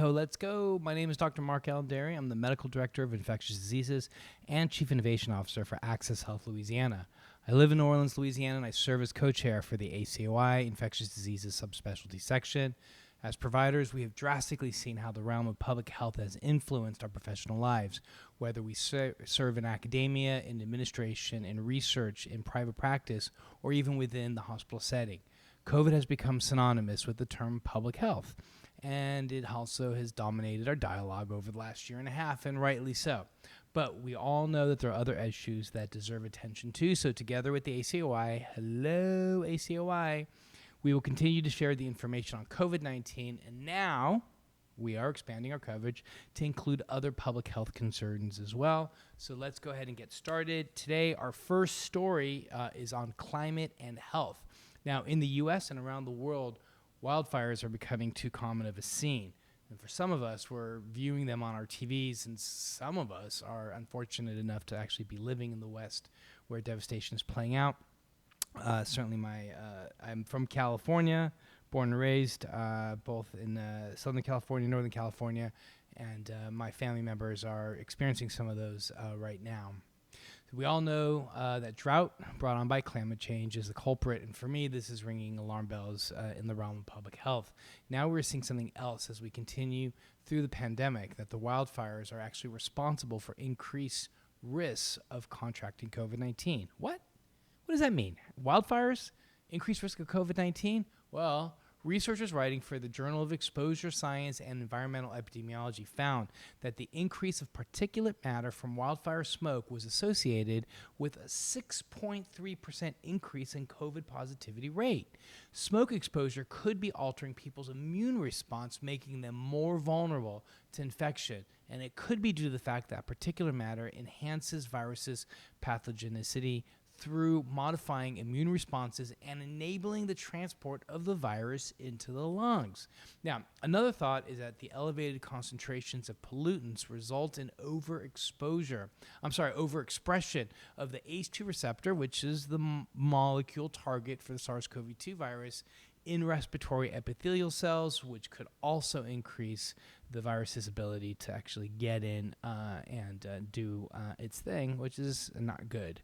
Hi-ho, let's go. My name is Dr. MarkAlain Dery. I'm the Medical Director of Infectious Diseases and Chief Innovation Officer for Access Health Louisiana. I live in New Orleans, Louisiana, and I serve as co-chair for the ACOI Infectious Diseases Subspecialty Section. As providers, we have drastically seen how the realm of public health has influenced our professional lives, whether we serve in academia, in administration, in research, in private practice, or even within the hospital setting. COVID has become synonymous with the term public health, and it also has dominated our dialogue over the last year and a half, and rightly so. But we all know that there are other issues that deserve attention too, so together with the ACOI, hello ACOI, we will continue to share the information on COVID-19, and now we are expanding our coverage to include other public health concerns as well. So let's go ahead and get started. Today, our first story is on climate and health. Now, in the U.S. and around the world, wildfires are becoming too common of a scene. And for some of us, we're viewing them on our TVs, and some of us are unfortunate enough to actually be living in the West where devastation is playing out. Certainly I'm from California, born and raised both in Southern California, Northern California, and my family members are experiencing some of those right now. We all know that drought brought on by climate change is the culprit, and for me, this is ringing alarm bells in the realm of public health. Now we're seeing something else as we continue through the pandemic, that the wildfires are actually responsible for increased risks of contracting COVID-19. What? What does that mean? Wildfires? Increased risk of COVID-19? Well, researchers writing for the Journal of Exposure Science and Environmental Epidemiology found that the increase of particulate matter from wildfire smoke was associated with a 6.3% increase in COVID positivity rate. Smoke exposure could be altering people's immune response, making them more vulnerable to infection, and it could be due to the fact that particulate matter enhances viruses' pathogenicity through modifying immune responses and enabling the transport of the virus into the lungs. Now, another thought is that the elevated concentrations of pollutants result in overexpression of the ACE2 receptor, which is the molecule target for the SARS-CoV-2 virus, in respiratory epithelial cells, which could also increase the virus's ability to actually get in and do its thing, which is not good.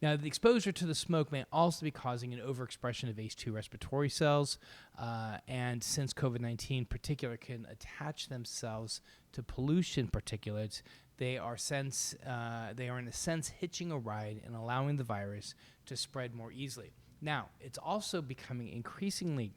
Now, the exposure to the smoke may also be causing an overexpression of ACE2 respiratory cells, and since COVID-19 particular can attach themselves to pollution particulates, they are in a sense hitching a ride and allowing the virus to spread more easily. Now, it's also becoming increasingly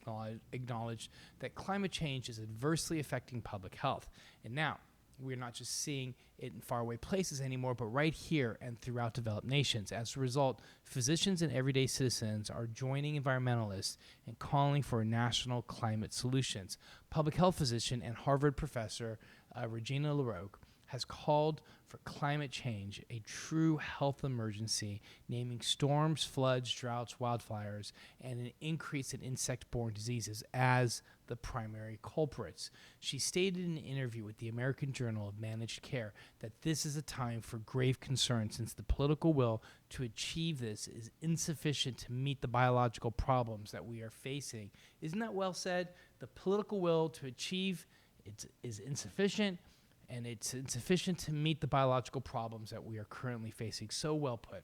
acknowledged that climate change is adversely affecting public health. And now, we're not just seeing it in faraway places anymore, but right here and throughout developed nations. As a result, physicians and everyday citizens are joining environmentalists and calling for national climate solutions. Public health physician and Harvard professor Regina LaRocque has called for climate change a true health emergency, naming storms, floods, droughts, wildfires, and an increase in insect-borne diseases as the primary culprits. She stated in an interview with the American Journal of Managed Care that this is a time for grave concern since the political will to achieve this is insufficient to meet the biological problems that we are facing. Isn't that well said? The political will to achieve it is insufficient, and it's insufficient to meet the biological problems that we are currently facing. So well put.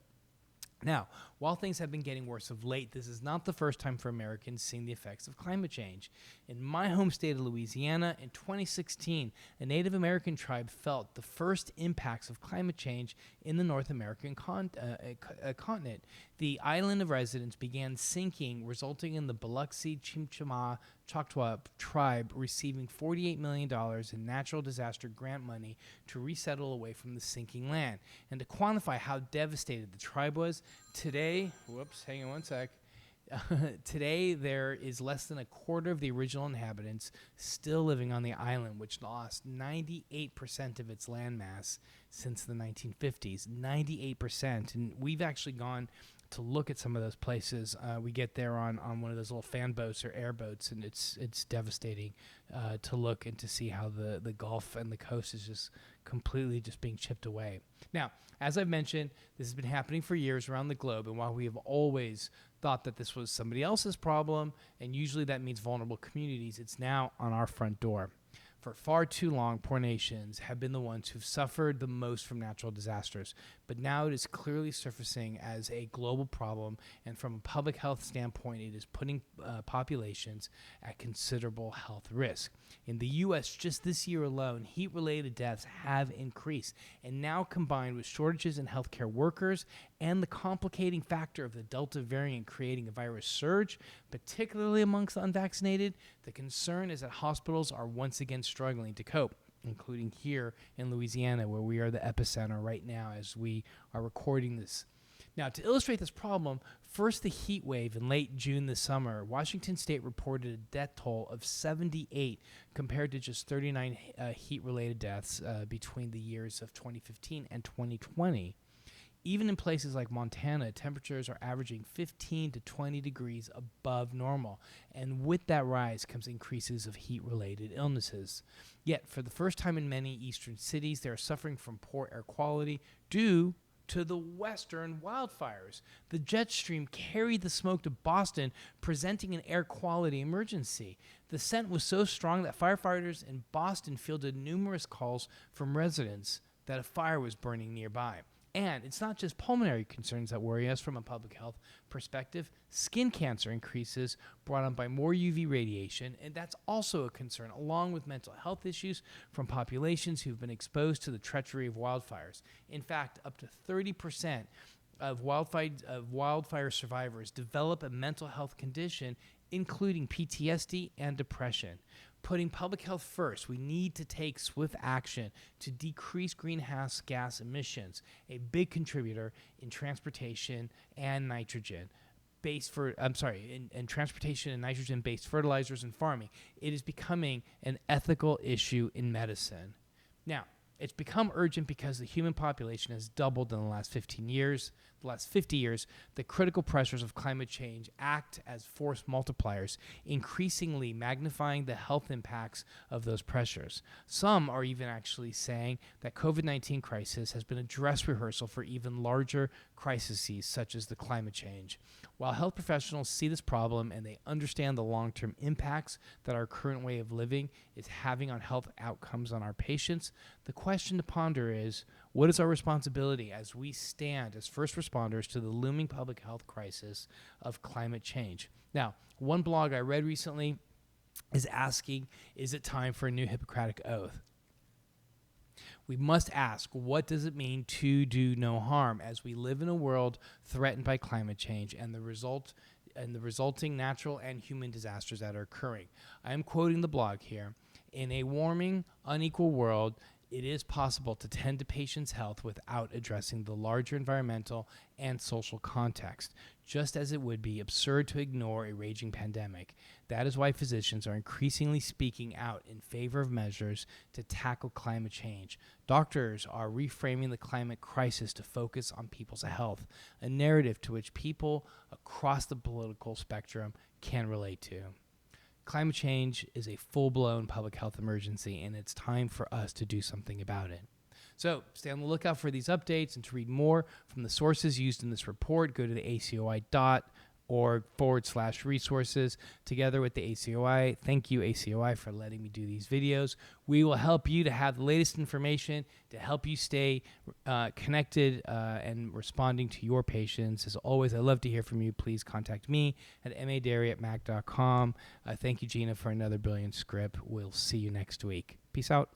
Now, while things have been getting worse of late, this is not the first time for Americans seeing the effects of climate change. In my home state of Louisiana, in 2016, a Native American tribe felt the first impacts of climate change in the North American continent. The island of residents began sinking, resulting in the Biloxi Chimchama Choctaw tribe receiving $48 million in natural disaster grant money to resettle away from the sinking land. And to quantify how devastated the tribe was, today, today there is less than a quarter of the original inhabitants still living on the island, which lost 98% of its landmass since the 1950s. 98%. And we've actually gone to look at some of those places. We get there on one of those little fan boats or airboats, and it's devastating to look and to see how the Gulf and the coast is just completely just being chipped away. Now, as I've mentioned, this has been happening for years around the globe, and while we have always thought that this was somebody else's problem, and usually that means vulnerable communities, it's now on our front door. For far too long, poor nations have been the ones who've suffered the most from natural disasters, but now it is clearly surfacing as a global problem, and from a public health standpoint, it is putting populations at considerable health risk. In the U.S., just this year alone, heat-related deaths have increased, and now combined with shortages in healthcare workers and the complicating factor of the Delta variant creating a virus surge, particularly amongst the unvaccinated, the concern is that hospitals are once again struggling to cope, including here in Louisiana, where we are the epicenter right now as we are recording this. Now, to illustrate this problem, first the heat wave in late June this summer, Washington State reported a death toll of 78 compared to just 39 heat-related deaths between the years of 2015 and 2020. Even in places like Montana, temperatures are averaging 15 to 20 degrees above normal, and with that rise comes increases of heat-related illnesses. Yet, for the first time in many eastern cities, they are suffering from poor air quality due to the western wildfires. The jet stream carried the smoke to Boston, presenting an air quality emergency. The scent was so strong that firefighters in Boston fielded numerous calls from residents that a fire was burning nearby. And it's not just pulmonary concerns that worry us from a public health perspective. Skin cancer increases brought on by more UV radiation, and that's also a concern, along with mental health issues from populations who've been exposed to the treachery of wildfires. In fact, up to 30% of wildfire survivors develop a mental health condition, including PTSD and depression. Putting public health first, we need to take swift action to decrease greenhouse gas emissions, a big contributor in transportation and transportation and nitrogen-based fertilizers and farming. It is becoming an ethical issue in medicine. Now, it's become urgent because the human population has doubled in the last 50 years. The critical pressures of climate change act as force multipliers, increasingly magnifying the health impacts of those pressures. Some are even actually saying that COVID-19 crisis has been a dress rehearsal for even larger crises such as the climate change. While health professionals see this problem and they understand the long-term impacts that our current way of living is having on health outcomes on our patients, the question to ponder is, what is our responsibility as we stand as first responders to the looming public health crisis of climate change? Now, one blog I read recently is asking, is it time for a new Hippocratic Oath? We must ask, what does it mean to do no harm as we live in a world threatened by climate change and the resulting natural and human disasters that are occurring? I am quoting the blog here. In a warming, unequal world, it is possible to tend to patients' health without addressing the larger environmental and social context, just as it would be absurd to ignore a raging pandemic. That is why physicians are increasingly speaking out in favor of measures to tackle climate change. Doctors are reframing the climate crisis to focus on people's health, a narrative to which people across the political spectrum can relate to. Climate change is a full-blown public health emergency, and it's time for us to do something about it. So stay on the lookout for these updates, and to read more from the sources used in this report, go to the acoi.org/resources. Together with the ACOI, thank you, ACOI, for letting me do these videos. We will help you to have the latest information to help you stay connected and responding to your patients. As always, I'd love to hear from you. Please contact me at madery@mac.com. Thank you, Gina, for another brilliant script. We'll see you next week. Peace out.